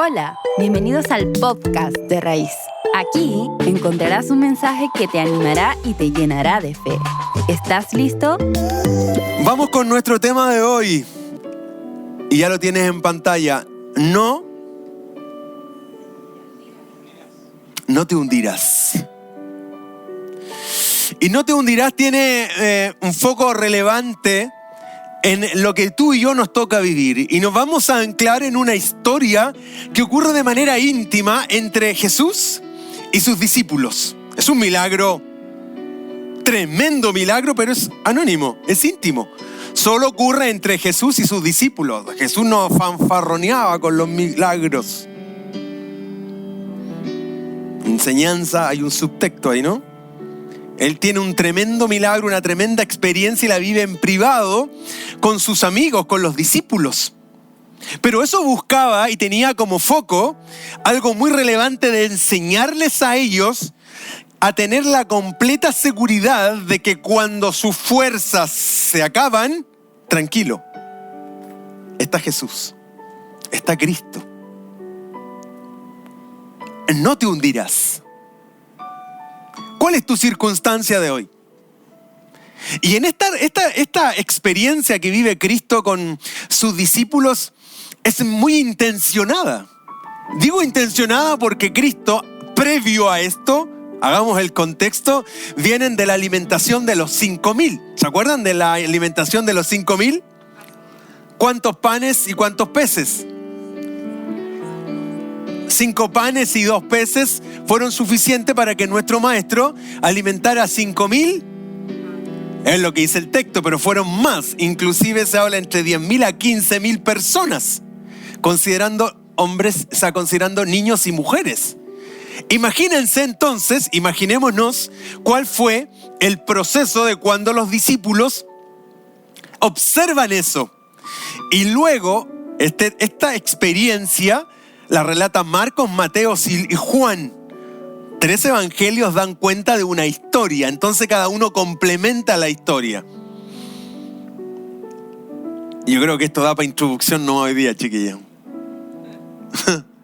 Hola, bienvenidos al podcast de Raíz. Aquí encontrarás un mensaje que te animará y te llenará de fe. ¿Estás listo? Vamos con nuestro tema de hoy. Y ya lo tienes en pantalla. No te hundirás. Y no te hundirás tiene un foco relevante en lo que tú y yo nos toca vivir. Y nos vamos a anclar en una historia que ocurre de manera íntima entre Jesús y sus discípulos. Es un milagro, tremendo milagro, pero es anónimo, es íntimo. Solo ocurre entre Jesús y sus discípulos. Jesús no fanfarroneaba con los milagros. Enseñanza, hay un subtexto ahí, ¿no? Él tiene un tremendo milagro, una tremenda experiencia y la vive en privado con sus amigos, con los discípulos. Pero eso buscaba y tenía como foco algo muy relevante de enseñarles a ellos a tener la completa seguridad de que cuando sus fuerzas se acaban, tranquilo, está Jesús, está Cristo. No te hundirás. ¿Cuál es tu circunstancia de hoy? Y en esta experiencia que vive Cristo con sus discípulos es muy intencionada. Digo intencionada porque Cristo, previo a esto, hagamos el contexto, vienen de la alimentación de los 5,000. ¿Se acuerdan de la alimentación de los 5,000? ¿Cuántos panes y cuántos peces? 5 panes y 2 peces fueron suficientes para que nuestro maestro alimentara a 5,000. Es lo que dice el texto, pero fueron más. Inclusive se habla entre 10,000 a 15,000 personas, considerando hombres, o sea, considerando niños y mujeres. Imagínense entonces, imaginémonos cuál fue el proceso de cuando los discípulos observan eso. Y luego, esta experiencia la relatan Marcos, Mateo y Juan. 3 evangelios dan cuenta de una historia, entonces cada uno complementa la historia. Yo creo que esto da para introducción no hoy día, chiquillos.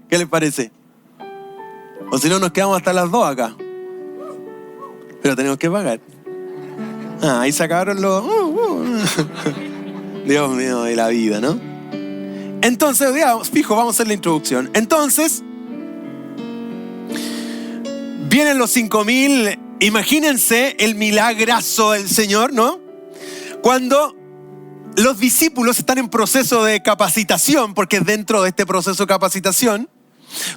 ¿Qué les parece? O si no, nos quedamos hasta las 2 acá. Pero tenemos que pagar. Ahí se acabaron los... Dios mío, de la vida, ¿no? Entonces, digamos, vamos a hacer la introducción. Entonces, vienen los 5,000. Imagínense el milagrazo del Señor, ¿no? Cuando los discípulos están en proceso de capacitación, porque dentro de este proceso de capacitación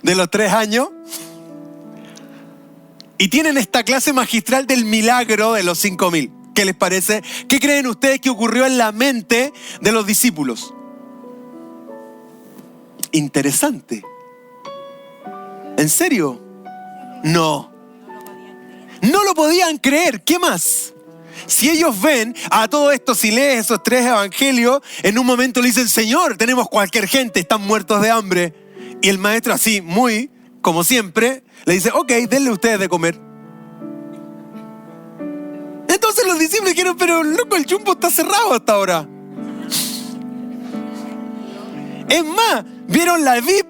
de los 3 años, y tienen esta clase magistral del milagro de los 5,000. ¿Qué les parece? ¿Qué creen ustedes que ocurrió en la mente de los discípulos? Interesante. ¿En serio? No lo podían creer. ¿Qué más? Si ellos ven a todo esto, si lees esos 3 evangelios, en un momento le dicen: Señor, tenemos cualquier gente, están muertos de hambre. Y el maestro, así, muy, como siempre, le dice: ok, denle ustedes de comer. Entonces los discípulos dijeron: pero loco, el jumbo está cerrado hasta ahora. Es más, ¿vieron la VIP?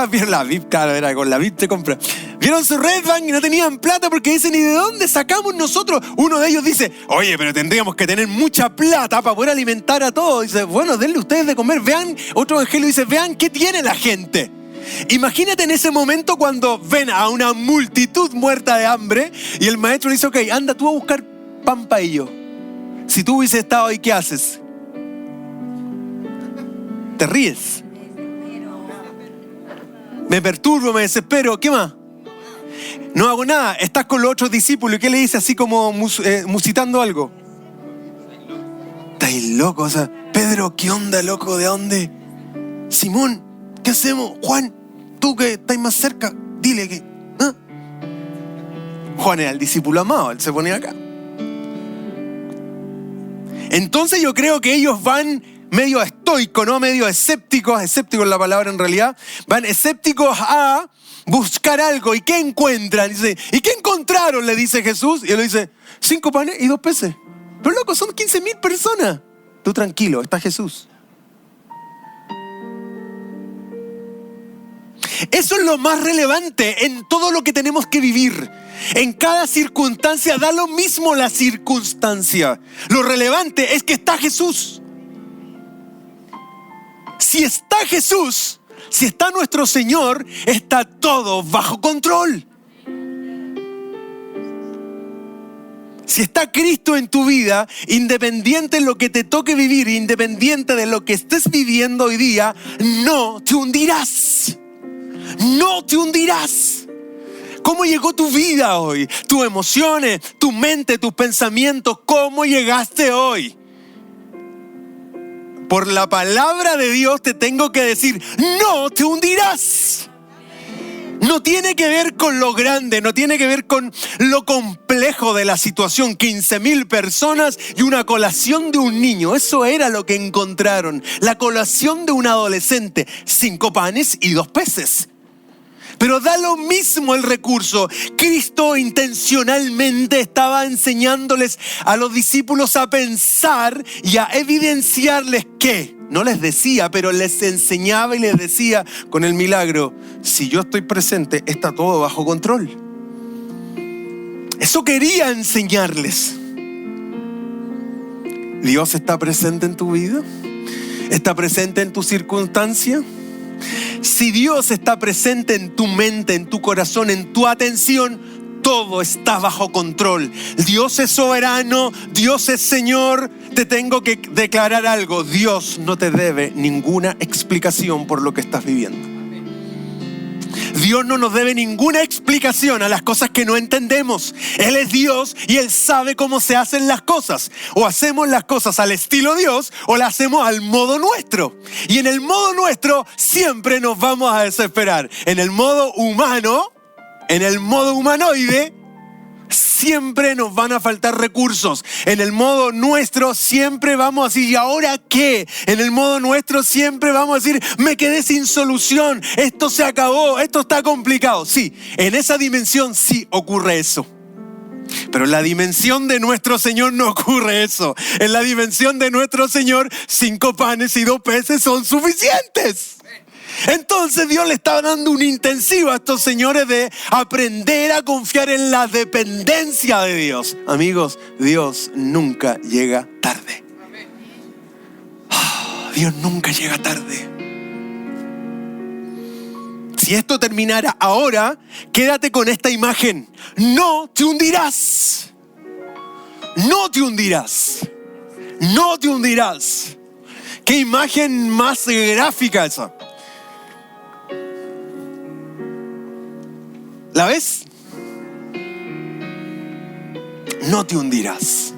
¿Vieron la VIP? Claro, era con la VIP te compra. ¿Vieron su Red Bank y no tenían plata porque dicen: ¿y de dónde sacamos nosotros? Uno de ellos dice: oye, pero tendríamos que tener mucha plata para poder alimentar a todos. Dice: bueno, denle ustedes de comer. Vean, otro evangelio dice: vean qué tiene la gente. Imagínate en ese momento cuando ven a una multitud muerta de hambre y el maestro le dice: ok, anda tú a buscar pan para ellos. Si tú hubieses estado ahí, ¿qué haces? Te ríes. Me perturbo, me desespero. ¿Qué más? No hago nada. Estás con los otros discípulos y ¿qué le dice así como musitando algo? Estáis loco, o sea, Pedro, ¿qué onda, loco? ¿De dónde? Simón, ¿qué hacemos? Juan, tú que estás más cerca, dile que... ¿ah? Juan era el discípulo amado, él se ponía acá. Entonces yo creo que ellos van medio estoicos, ¿no? Medio escépticos es la palabra en realidad. Van escépticos a buscar algo. ¿Y qué encuentran? Dice: ¿y qué encontraron? Le dice Jesús. Y él le dice: 5 panes y 2 peces. Pero loco, son 15,000 personas. Tú tranquilo, está Jesús. Eso es lo más relevante en todo lo que tenemos que vivir. En cada circunstancia da lo mismo la circunstancia. Lo relevante es que está Jesús. Si está Jesús, si está nuestro Señor, está todo bajo control. Si está Cristo en tu vida, independiente de lo que te toque vivir, independiente de lo que estés viviendo hoy día, no te hundirás. No te hundirás. ¿Cómo llegó tu vida hoy? Tus emociones, tu mente, tus pensamientos. ¿Cómo llegaste hoy? Por la palabra de Dios te tengo que decir, no te hundirás. No tiene que ver con lo grande, no tiene que ver con lo complejo de la situación. 15,000 personas y una colación de un niño. Eso era lo que encontraron. La colación de un adolescente. 5 panes y 2 peces. Pero da lo mismo el recurso. Cristo intencionalmente estaba enseñándoles a los discípulos a pensar y a evidenciarles que, no les decía, pero les enseñaba y les decía con el milagro, si yo estoy presente, está todo bajo control. Eso quería enseñarles. ¿Dios está presente en tu vida? ¿Está presente en tu circunstancia? Si Dios está presente en tu mente, en tu corazón, en tu atención, todo está bajo control. Dios es soberano, Dios es Señor. Te tengo que declarar algo. Dios no te debe ninguna explicación por lo que estás viviendo. Dios no nos debe ninguna explicación a las cosas que no entendemos. Él es Dios y Él sabe cómo se hacen las cosas. O hacemos las cosas al estilo Dios o las hacemos al modo nuestro. Y en el modo nuestro siempre nos vamos a desesperar. En el modo humano, en el modo humanoide, siempre nos van a faltar recursos. En el modo nuestro siempre vamos a decir, ¿y ahora qué? En el modo nuestro siempre vamos a decir, me quedé sin solución, esto se acabó, esto está complicado. Sí, en esa dimensión sí ocurre eso. Pero en la dimensión de nuestro Señor no ocurre eso. En la dimensión de nuestro Señor, 5 panes y 2 peces son suficientes. Entonces Dios le está dando un intensivo a estos señores de aprender a confiar en la dependencia de Dios. Amigos, Dios nunca llega tarde. Dios nunca llega tarde. Si esto terminara ahora, quédate con esta imagen. No te hundirás. No te hundirás. No te hundirás. Qué imagen más gráfica esa. ¿La ves? No te hundirás.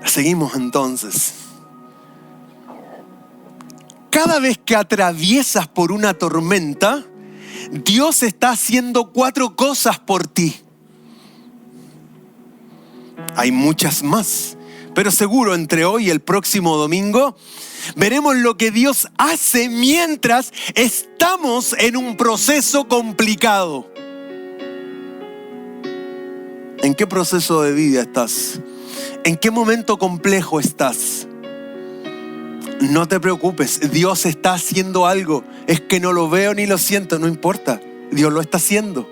Seguimos entonces. Cada vez que atraviesas por una tormenta, Dios está haciendo 4 cosas por ti. Hay muchas más, pero seguro entre hoy y el próximo domingo veremos lo que Dios hace mientras estamos en un proceso complicado. ¿En qué proceso de vida estás? ¿En qué momento complejo estás? No te preocupes, Dios está haciendo algo. Es que no lo veo ni lo siento, no importa. Dios lo está haciendo.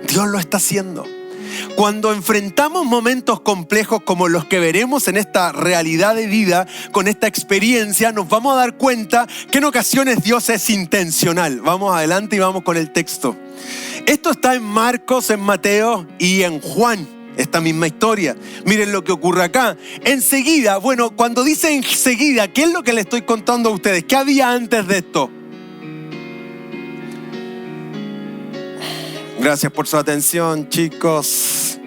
Dios lo está haciendo. Cuando enfrentamos momentos complejos como los que veremos en esta realidad de vida, con esta experiencia, nos vamos a dar cuenta que en ocasiones Dios es intencional. Vamos adelante y vamos con el texto. Esto está en Marcos, en Mateo y en Juan, esta misma historia. Miren lo que ocurre acá. Enseguida, bueno, cuando dice enseguida, ¿qué es lo que le estoy contando a ustedes? ¿Qué había antes de esto? Gracias por su atención, chicos.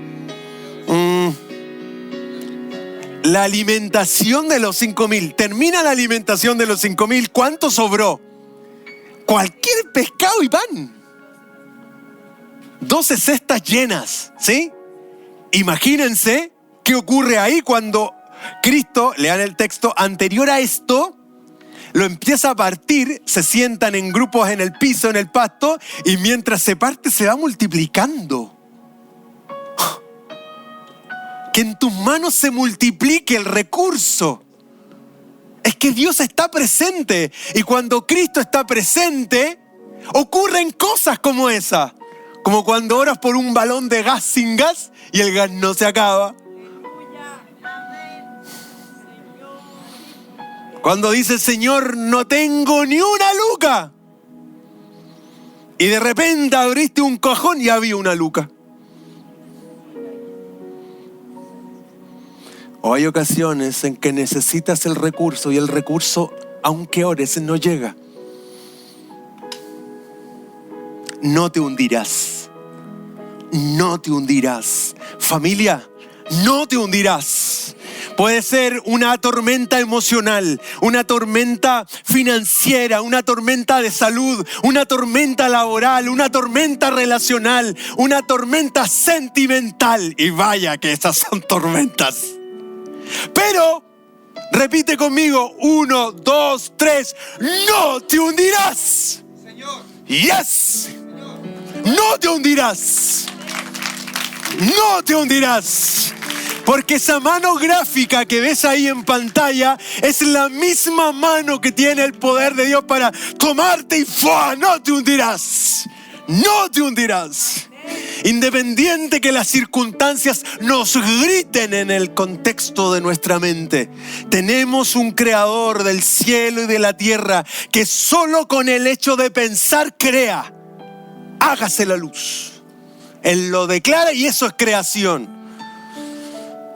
La alimentación de los 5,000. Termina la alimentación de los 5,000. ¿Cuánto sobró? Cualquier pescado y pan. 12 cestas llenas, ¿sí? Imagínense qué ocurre ahí cuando Cristo, lean el texto anterior a esto, lo empieza a partir, se sientan en grupos en el piso, en el pasto, y mientras se parte se va multiplicando. Que en tus manos se multiplique el recurso. es que Dios está presente. Y cuando Cristo está presente, ocurren cosas como esa. Como cuando oras por un balón de gas sin gas y el gas no se acaba. Cuando dice, Señor, no tengo ni una luca. Y de repente abriste un cajón y había una luca. O hay ocasiones en que necesitas el recurso y el recurso, aunque ores, no llega. No te hundirás. No te hundirás. Familia, no te hundirás. Puede ser una tormenta emocional, una tormenta financiera, una tormenta de salud, una tormenta laboral, una tormenta relacional, una tormenta sentimental. Y vaya que esas son tormentas. Pero, repite conmigo, 1, 2, 3, no te hundirás. Señor. Yes. Señor. No te hundirás. No te hundirás. Porque esa mano gráfica que ves ahí en pantalla es la misma mano que tiene el poder de Dios para tomarte y ¡fua! No te hundirás. No te hundirás. Independiente que las circunstancias nos griten en el contexto de nuestra mente, tenemos un creador del cielo y de la tierra que solo con el hecho de pensar crea. Hágase la luz. Él lo declara y eso es creación.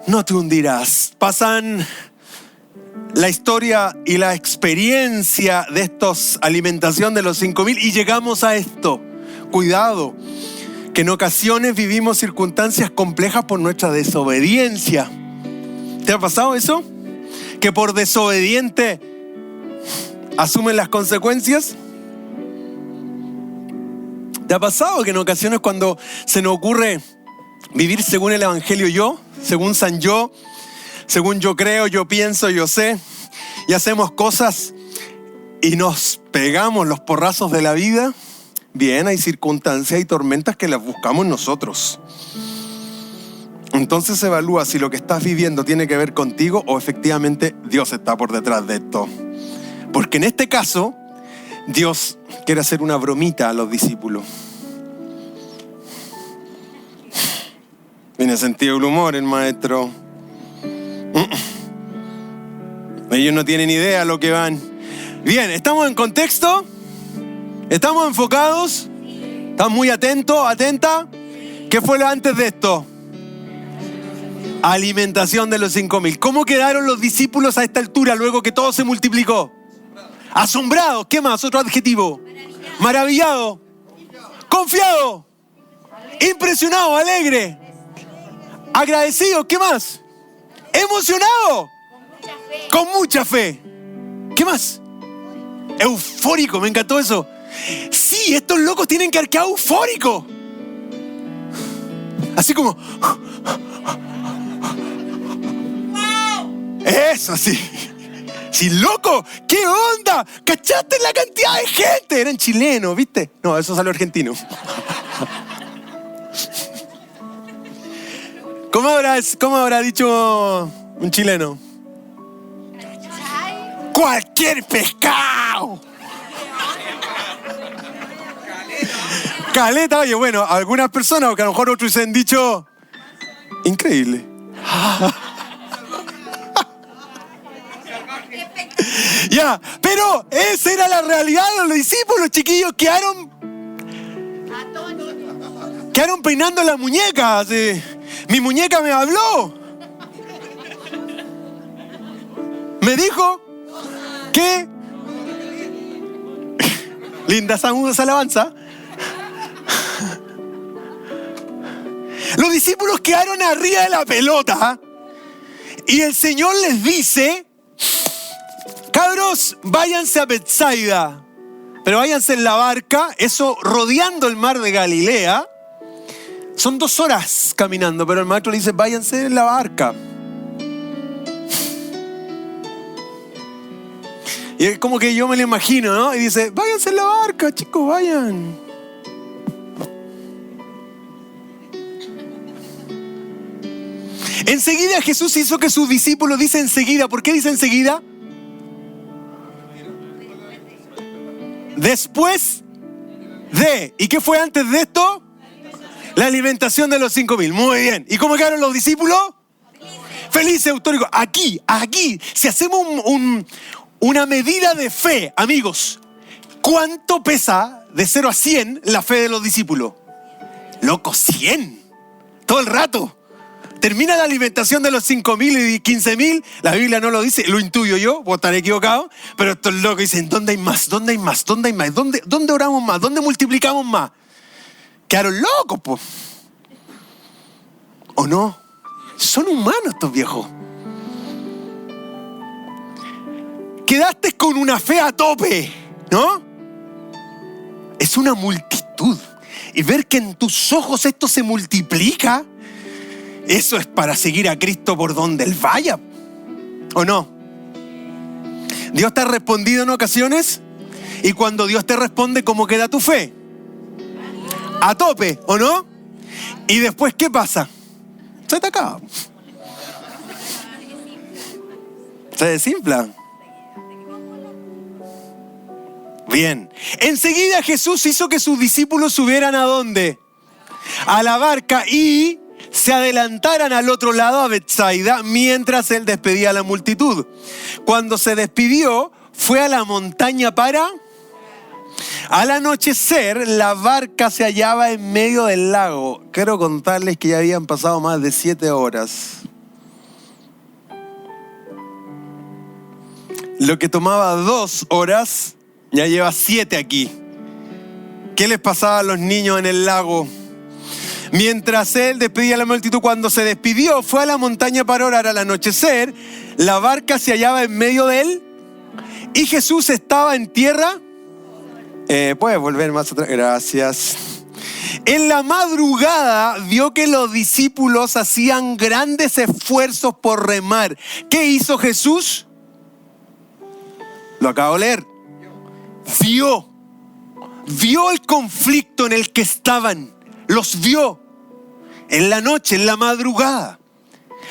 No te hundirás. Pasan la historia y la experiencia de estos alimentación de los 5,000 y llegamos a esto. Cuidado, que en ocasiones vivimos circunstancias complejas por nuestra desobediencia. ¿Te ha pasado eso? Que por desobediente asumen las consecuencias. ¿Te ha pasado que en ocasiones cuando se nos ocurre vivir según el Evangelio yo, según San yo, según yo creo, yo pienso, yo sé, y hacemos cosas y nos pegamos los porrazos de la vida? Bien, hay circunstancias y tormentas que las buscamos nosotros. Entonces evalúa si lo que estás viviendo tiene que ver contigo o efectivamente Dios está por detrás de esto. Porque en este caso, Dios quiere hacer una bromita a los discípulos. Tiene sentido del humor el maestro. Ellos no tienen idea de lo que van. Bien, ¿estamos en contexto? ¿Estamos enfocados? ¿Están muy atentos, atenta? ¿Qué fue lo antes de esto? Alimentación de los 5,000. ¿Cómo quedaron los discípulos a esta altura luego que todo se multiplicó? Asombrados. ¿Qué más? Otro adjetivo. Maravillado. Confiado. Impresionado, alegre. Agradecido. ¿Qué más? Emocionado. Con mucha fe. ¿Qué más? Eufórico. Me encantó eso. Sí, estos locos tienen que haber quedado eufóricos. Así como... Eso sí. Sí, loco, ¿qué onda? ¿Cachaste la cantidad de gente? Eran chilenos, ¿viste? No, eso salió argentino. ¿Cómo habrá dicho un chileno? ¡Cualquier pescado! Caleta, oye, bueno, algunas personas, que a lo mejor otros se han dicho, increíble. Ya, pero esa era la realidad de los discípulos, chiquillos, quedaron peinando la muñeca. Así. Mi muñeca me habló. Me dijo que... Linda esa alabanza. Los discípulos quedaron arriba de la pelota y el Señor les dice: cabros, váyanse a Betsaida, pero váyanse en la barca, eso rodeando el mar de Galilea. Son 2 horas caminando, pero el maestro le dice: váyanse en la barca. Y es como que yo me lo imagino, ¿no? Y dice: váyanse en la barca, chicos, vayan. Enseguida Jesús hizo que sus discípulos, dice enseguida. ¿Por qué dice enseguida? después de. ¿Y qué fue antes de esto? La alimentación de los 5,000. Muy bien. ¿Y cómo quedaron los discípulos? Felices, eufóricos. Aquí, si hacemos una medida de fe, amigos, ¿cuánto pesa de 0 a 100 la fe de los discípulos? Loco, 100. Todo el rato. Termina la alimentación de los 5,000 y 15,000. La Biblia no lo dice, lo intuyo yo, puedo estar equivocado. Pero estos locos dicen, ¿dónde hay más? ¿Dónde hay más? ¿Dónde hay más? ¿Dónde oramos más? ¿Dónde multiplicamos más? Quedaron locos, po. ¿O no? Son humanos estos viejos. Quedaste con una fe a tope, ¿no? Es una multitud. Y ver que en tus ojos esto se multiplica, eso es para seguir a Cristo por donde Él vaya. ¿O no? Dios te ha respondido en ocasiones. Y cuando Dios te responde, ¿cómo queda tu fe? A tope, ¿o no? Y después, ¿qué pasa? Se te acaba. Se desinfla. Bien. Enseguida Jesús hizo que sus discípulos subieran ¿a dónde? A la barca y se adelantaran al otro lado a Betsaida mientras Él despedía a la multitud. Cuando se despidió, fue a la montaña para... Al anochecer, la barca se hallaba en medio del lago. Quiero contarles que ya habían pasado más de 7 horas. Lo que tomaba 2 horas, ya lleva 7 aquí. ¿Qué les pasaba a los niños en el lago? Mientras Él despedía a la multitud, cuando se despidió, fue a la montaña para orar. Al anochecer, la barca se hallaba en medio de él y Jesús estaba en tierra. ¿Puedes volver más atrás? Gracias. En la madrugada vio que los discípulos hacían grandes esfuerzos por remar. ¿Qué hizo Jesús? Lo acabo de leer. Vio el conflicto en el que estaban. Los vio en la noche, en la madrugada.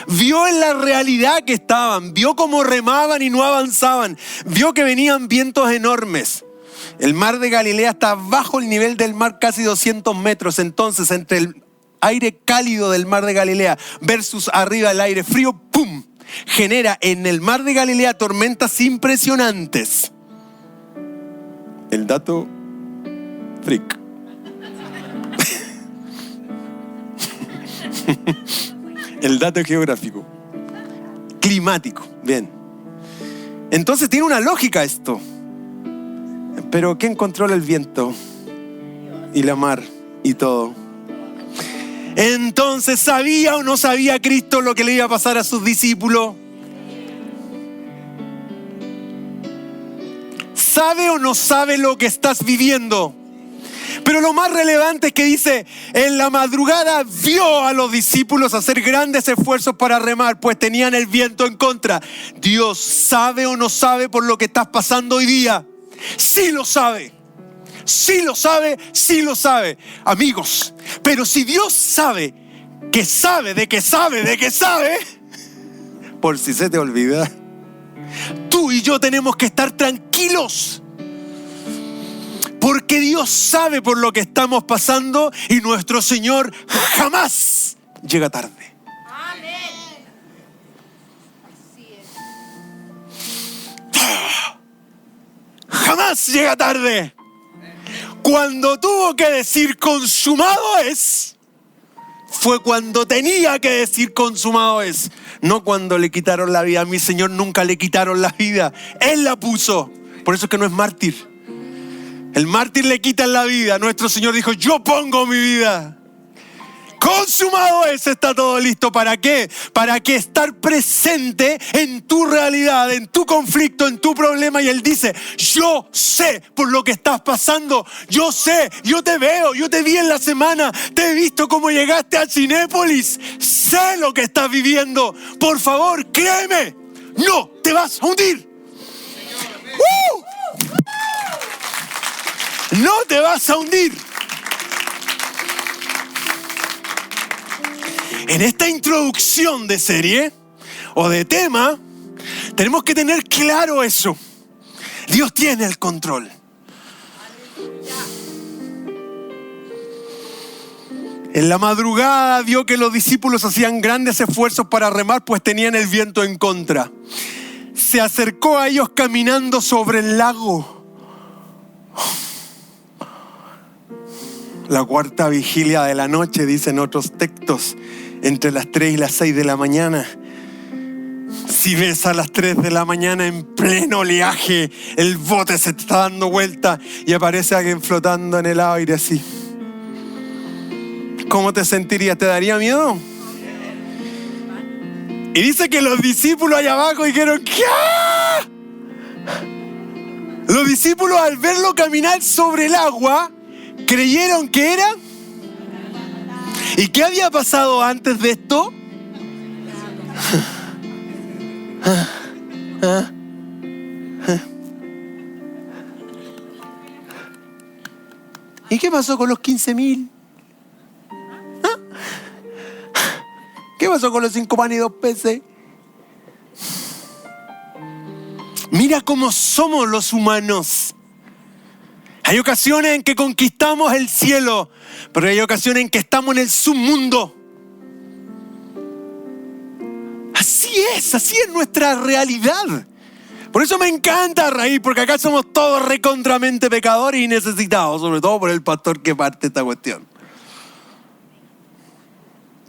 Vio en la realidad que estaban. Vio cómo remaban y no avanzaban. Vio que venían vientos enormes. El mar de Galilea está bajo el nivel del mar casi 200 metros. Entonces, entre el aire cálido del mar de Galilea versus arriba el aire frío, ¡pum!, genera en el mar de Galilea tormentas impresionantes. El dato freak. El dato geográfico. Climático. Bien. Entonces tiene una lógica esto. Pero ¿quién controla el viento y la mar y todo? Entonces, ¿sabía o no sabía Cristo lo que le iba a pasar a sus discípulos? ¿Sabe o no sabe lo que estás viviendo? Pero lo más relevante es que dice, en la madrugada vio a los discípulos hacer grandes esfuerzos para remar, pues tenían el viento en contra. Dios sabe o no sabe por lo que estás pasando hoy día. Sí lo sabe. Sí lo sabe, sí lo sabe. Amigos, pero si Dios sabe que sabe de que sabe de que sabe, por si se te olvida, tú y yo tenemos que estar tranquilos. Porque Dios sabe por lo que estamos pasando y nuestro Señor jamás llega tarde. Amén. Así es. Jamás llega tarde. Cuando tuvo que decir consumado es, fue cuando tenía que decir consumado es. No cuando le quitaron la vida. A mi Señor nunca le quitaron la vida. Él la puso. Por eso es que no es mártir. El mártir le quitan la vida. Nuestro Señor dijo, yo pongo mi vida. Consumado es, está todo listo. ¿Para qué? Para que estar presente en tu realidad, en tu conflicto, en tu problema. Y Él dice, yo sé por lo que estás pasando. Yo sé, yo te veo, yo te vi en la semana. Te he visto cómo llegaste a Cinépolis. Sé lo que estás viviendo. Por favor, créeme, no te vas a hundir. No te vas a hundir. En esta introducción de serie o de tema, tenemos que tener claro eso. Dios tiene el control. En la madrugada vio que los discípulos hacían grandes esfuerzos para remar, pues tenían el viento en contra. Se acercó a ellos caminando sobre el lago. La cuarta vigilia de la noche, dicen otros textos, entre las 3 y las 6 de la mañana. Si ves a las 3 de la mañana en pleno oleaje, el bote se está dando vuelta y aparece alguien flotando en el aire así. ¿Cómo te sentirías? ¿Te daría miedo? Y dice que los discípulos allá abajo dijeron, ¿qué? Los discípulos al verlo caminar sobre el agua, creyeron que era. ¿Y qué había pasado antes de esto? ¿Y qué pasó con los 15.000? ¿Qué pasó con los 5 panes y 2 peces? Mira cómo somos los humanos. Hay ocasiones en que conquistamos el cielo, pero hay ocasiones en que estamos en el submundo. Así es nuestra realidad. Por eso me encanta Raíz, porque acá somos todos recontramente pecadores y necesitados, sobre todo por el pastor que parte esta cuestión.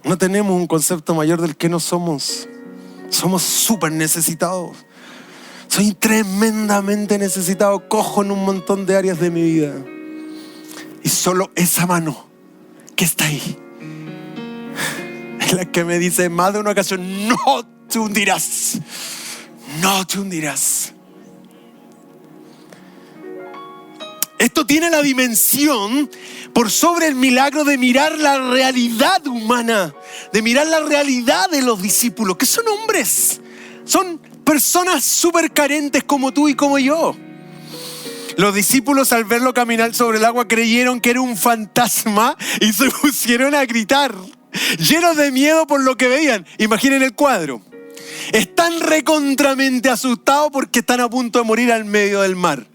No tenemos un concepto mayor del que no somos. Somos súper necesitados. Soy tremendamente necesitado, cojo en un montón de áreas de mi vida. Y solo esa mano que está ahí es la que me dice más de una ocasión, no te hundirás. No te hundirás. Esto tiene la dimensión por sobre el milagro de mirar la realidad humana, de mirar la realidad de los discípulos, que son hombres, son personas súper carentes como tú y como yo. Los discípulos al verlo caminar sobre el agua creyeron que era un fantasma y se pusieron a gritar, llenos de miedo por lo que veían. Imaginen el cuadro. Están recontramente asustados porque están a punto de morir al medio del mar.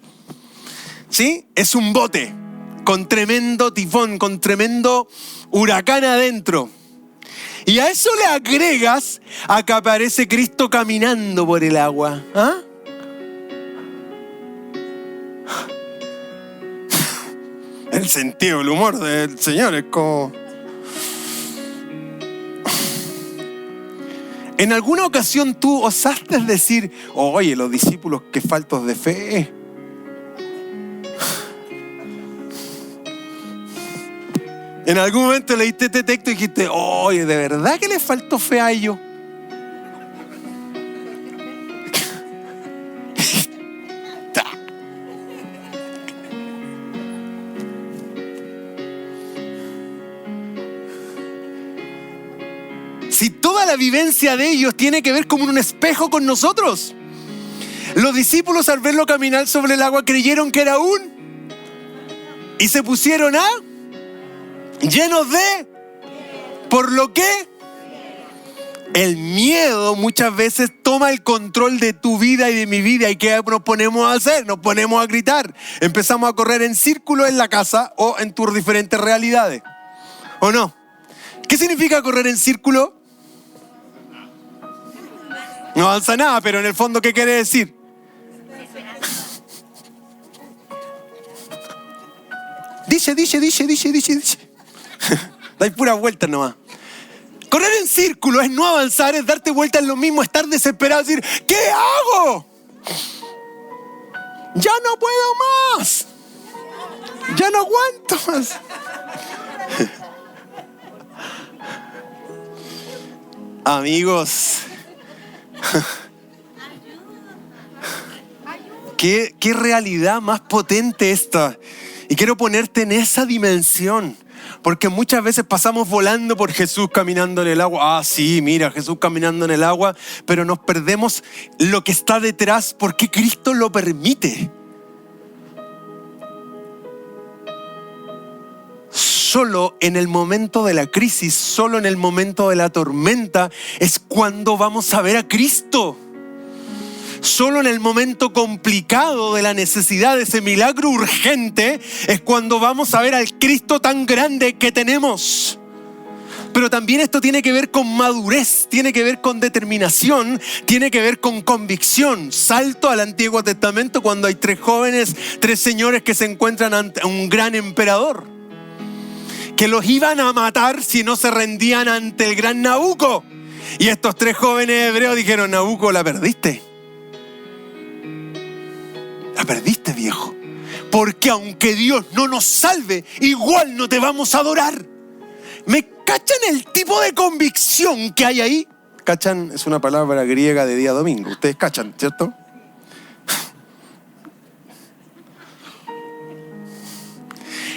¿Sí? Es un bote con tremendo tifón, con tremendo huracán adentro. Y a eso le agregas a que aparece Cristo caminando por el agua. ¿Ah? El sentido del humor del Señor es como... ¿En alguna ocasión tú osaste decir, oye, los discípulos qué faltos de fe? En algún momento leíste este texto y dijiste, oye, ¿de verdad que les faltó fe a ellos? Si toda la vivencia de ellos tiene que ver como un espejo con nosotros. Los discípulos al verlo caminar sobre el agua creyeron que era y se pusieron a llenos de, por lo que el miedo muchas veces toma el control de tu vida y de mi vida. ¿Y qué nos ponemos a hacer? Nos ponemos a gritar. Empezamos a correr en círculo en la casa o en tus diferentes realidades. ¿O no? ¿Qué significa correr en círculo? No avanza nada, pero en el fondo, ¿qué quiere decir? Dice. Dais puras vueltas nomás. Correr en círculo es no avanzar, es darte vuelta en lo mismo, estar desesperado, decir, ¿qué hago? Ya no puedo más. Ya no aguanto más. Amigos, ¿qué realidad más potente esta? Y quiero ponerte en esa dimensión, porque muchas veces pasamos volando por Jesús caminando en el agua. Ah, sí, mira, Jesús caminando en el agua, pero nos perdemos lo que está detrás, porque Cristo lo permite. Solo en el momento de la crisis, solo en el momento de la tormenta es cuando vamos a ver a Cristo. Solo en el momento complicado de la necesidad de ese milagro urgente es cuando vamos a ver al Cristo tan grande que tenemos. Pero también esto tiene que ver con madurez, tiene que ver con determinación, tiene que ver con convicción. Salto al Antiguo Testamento cuando hay 3 jóvenes, 3 señores que se encuentran ante un gran emperador, que los iban a matar si no se rendían ante el gran Nabucco. Y estos 3 jóvenes hebreos dijeron: Nabucco, la perdiste. La perdiste, viejo. Porque aunque Dios no nos salve, igual no te vamos a adorar. ¿Me cachan el tipo de convicción que hay ahí? ¿Cachan? Es una palabra griega de día domingo. Ustedes cachan, ¿cierto?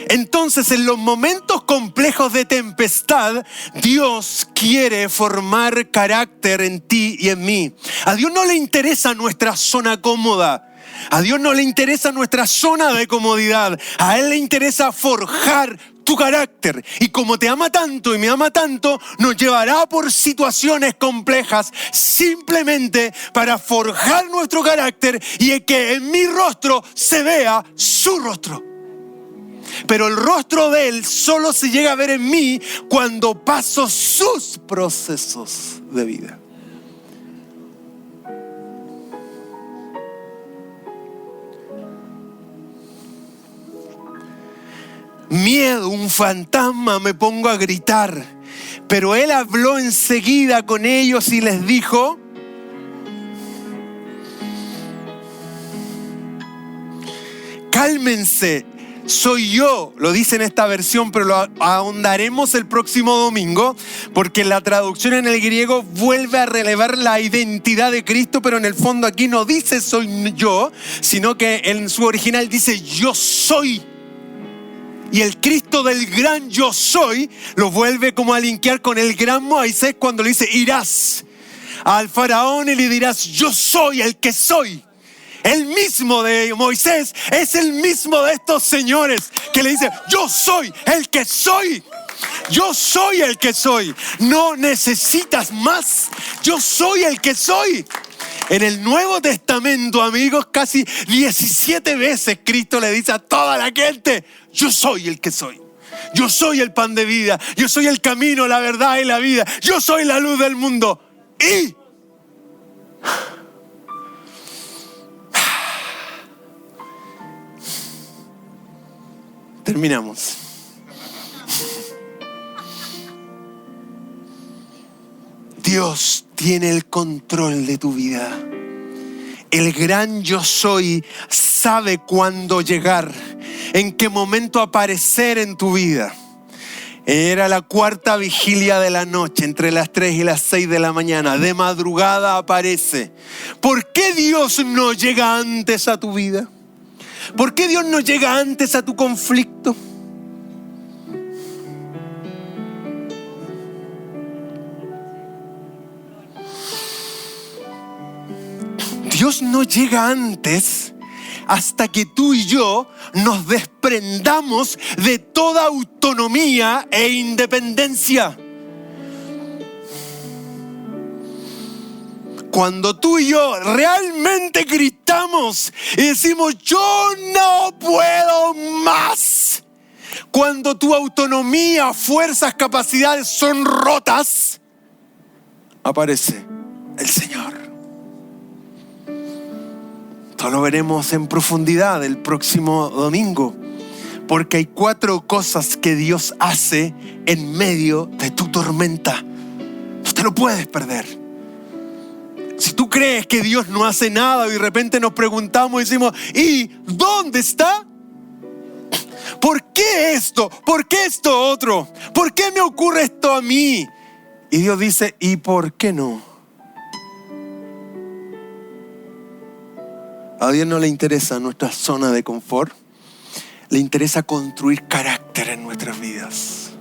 Entonces, en los momentos complejos de tempestad, Dios quiere formar carácter en ti y en mí. A Dios no le interesa nuestra zona cómoda. A Dios no le interesa nuestra zona de comodidad. A Él le interesa forjar tu carácter. Y como te ama tanto y me ama tanto, nos llevará por situaciones complejas simplemente para forjar nuestro carácter y que en mi rostro se vea su rostro. Pero el rostro de Él solo se llega a ver en mí cuando paso sus procesos de vida. Miedo, un fantasma, me pongo a gritar. Pero Él habló enseguida con ellos y les dijo: cálmense, soy yo. Lo dice en esta versión, pero lo ahondaremos el próximo domingo, porque la traducción en el griego vuelve a relevar la identidad de Cristo, pero en el fondo aquí no dice soy yo, sino que en su original dice yo soy. Y el Cristo del gran yo soy lo vuelve como a linkear con el gran Moisés cuando le dice: irás al faraón y le dirás: yo soy el que soy. El mismo de Moisés es el mismo de estos señores que le dice: yo soy el que soy. Yo soy el que soy. No necesitas más. Yo soy el que soy. En el Nuevo Testamento, amigos, casi 17 veces Cristo le dice a toda la gente: yo soy el que soy. Yo soy el pan de vida. Yo soy el camino, la verdad y la vida. Yo soy la luz del mundo. Y terminamos. Dios tiene el control de tu vida. El gran yo soy sabe cuándo llegar, en qué momento aparecer en tu vida. Era la 4ª vigilia de la noche, entre las 3 y las 6 de la mañana. De madrugada aparece. ¿Por qué Dios no llega antes a tu vida? ¿Por qué Dios no llega antes a tu conflicto? Dios no llega antes hasta que tú y yo nos desprendamos de toda autonomía e independencia. Cuando tú y yo realmente gritamos y decimos: yo no puedo más. Cuando tu autonomía, fuerzas, capacidades son rotas, aparece el Señor. Esto lo veremos en profundidad el próximo domingo, porque hay 4 cosas que Dios hace en medio de tu tormenta. No te lo puedes perder. Si tú crees que Dios no hace nada y de repente nos preguntamos y decimos: ¿y dónde está? ¿Por qué esto? ¿Por qué esto otro? ¿Por qué me ocurre esto a mí? Y Dios dice: ¿y por qué no? A Dios no le interesa nuestra zona de confort. Le interesa construir carácter en nuestras vidas.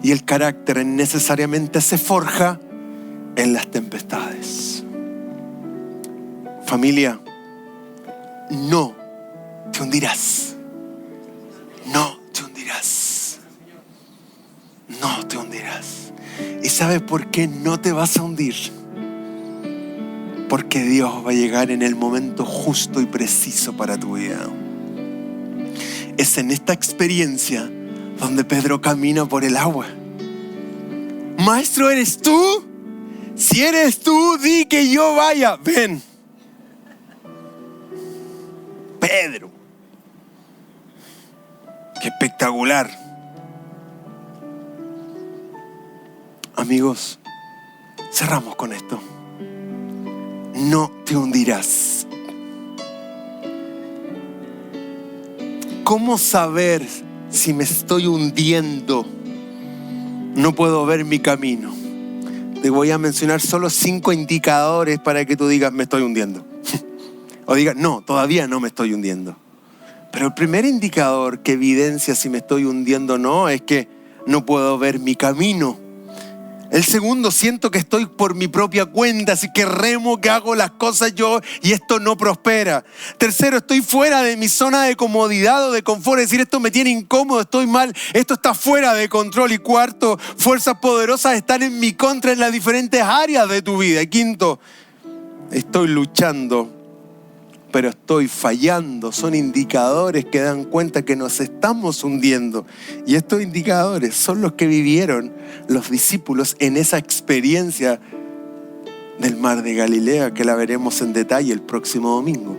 Y el carácter necesariamente se forja en las tempestades. Familia, no te hundirás. No te hundirás. No te hundirás. ¿Y sabes por qué no te vas a hundir? Porque Dios va a llegar en el momento justo y preciso para tu vida. Es en esta experiencia donde Pedro camina por el agua. Maestro, ¿eres tú? Si eres tú, di que yo vaya. Ven. Pedro. Qué espectacular. Amigos, cerramos con esto. No te hundirás. ¿Cómo saber si me estoy hundiendo? No puedo ver mi camino. Te voy a mencionar solo 5 indicadores para que tú digas, me estoy hundiendo. O digas, no, todavía no me estoy hundiendo. Pero el primer indicador que evidencia si me estoy hundiendo o no es que no puedo ver mi camino. El segundo, siento que estoy por mi propia cuenta, así que remo, que hago las cosas yo y esto no prospera. Tercero, estoy fuera de mi zona de comodidad o de confort, es decir, esto me tiene incómodo, estoy mal, esto está fuera de control. Y cuarto, fuerzas poderosas están en mi contra en las diferentes áreas de tu vida. Y quinto, estoy luchando, pero estoy fallando. Son indicadores que dan cuenta que nos estamos hundiendo. Y estos indicadores son los que vivieron los discípulos en esa experiencia del mar de Galilea, que la veremos en detalle el próximo domingo.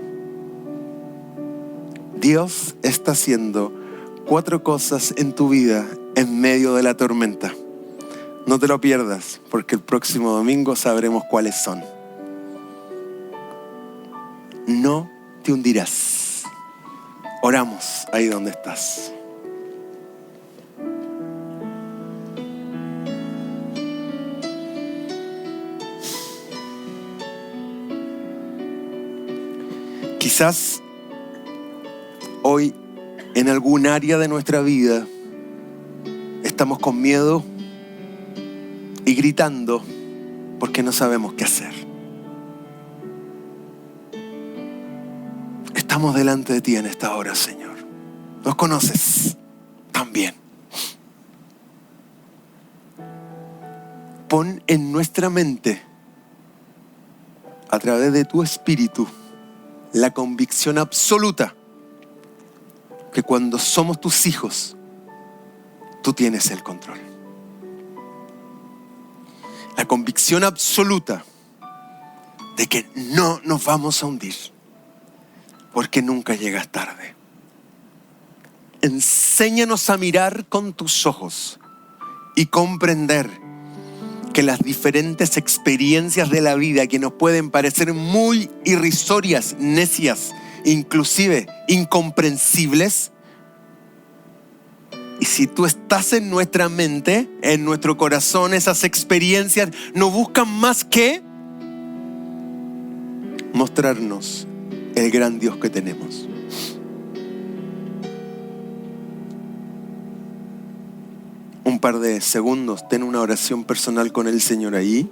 Dios está haciendo 4 cosas en tu vida en medio de la tormenta. No te lo pierdas, porque el próximo domingo sabremos cuáles son. No te hundirás. Oramos ahí donde estás. Quizás hoy en algún área de nuestra vida estamos con miedo y gritando porque no sabemos qué hacer. Estamos delante de ti en esta hora, Señor. Nos conoces tan bien. Pon en nuestra mente, a través de tu Espíritu, la convicción absoluta que cuando somos tus hijos, tú tienes el control. La convicción absoluta de que no nos vamos a hundir, porque nunca llegas tarde. Enséñanos a mirar con tus ojos y comprender que las diferentes experiencias de la vida que nos pueden parecer muy irrisorias, necias, inclusive incomprensibles, y si tú estás en nuestra mente, en nuestro corazón, esas experiencias no buscan más que mostrarnos el gran Dios que tenemos. Un par de segundos, ten una oración personal con el Señor ahí.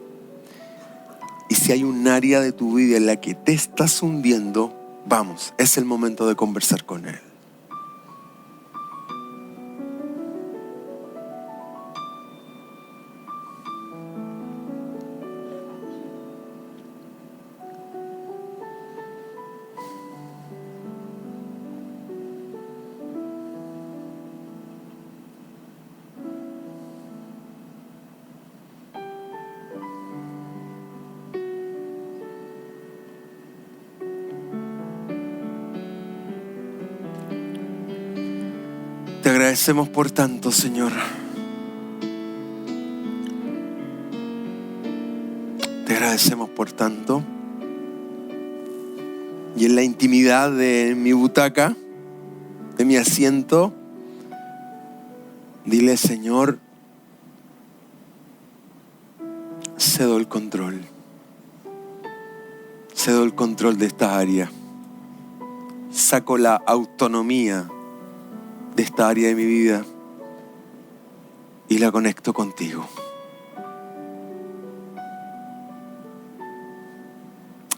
Y si hay un área de tu vida en la que te estás hundiendo, vamos, es el momento de conversar con Él. Te agradecemos por tanto, Señor. Te agradecemos por tanto. Y en la intimidad de mi butaca, de mi asiento, dile, Señor, cedo el control. Cedo el control de esta área. Saco la autonomía de esta área de mi vida y la conecto contigo.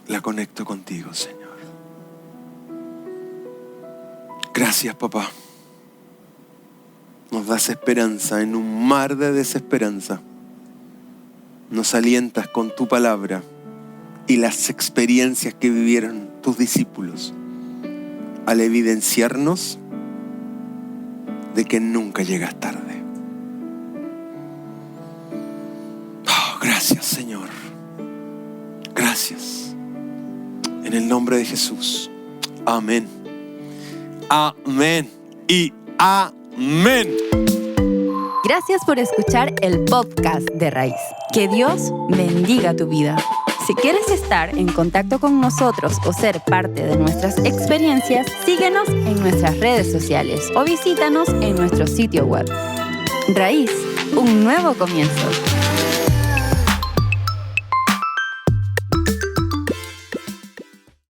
La conecto contigo, Señor. Gracias, papá. Nos das esperanza en un mar de desesperanza. Nos alientas con tu palabra y las experiencias que vivieron tus discípulos al evidenciarnos de que nunca llegas tarde. Gracias. En el nombre de Jesús. Amén. Amén y amén. Gracias por escuchar el podcast de Raíz. Que Dios bendiga tu vida. Si quieres estar en contacto con nosotros o ser parte de nuestras experiencias, síguenos en nuestras redes sociales o visítanos en nuestro sitio web. Raíz, un nuevo comienzo.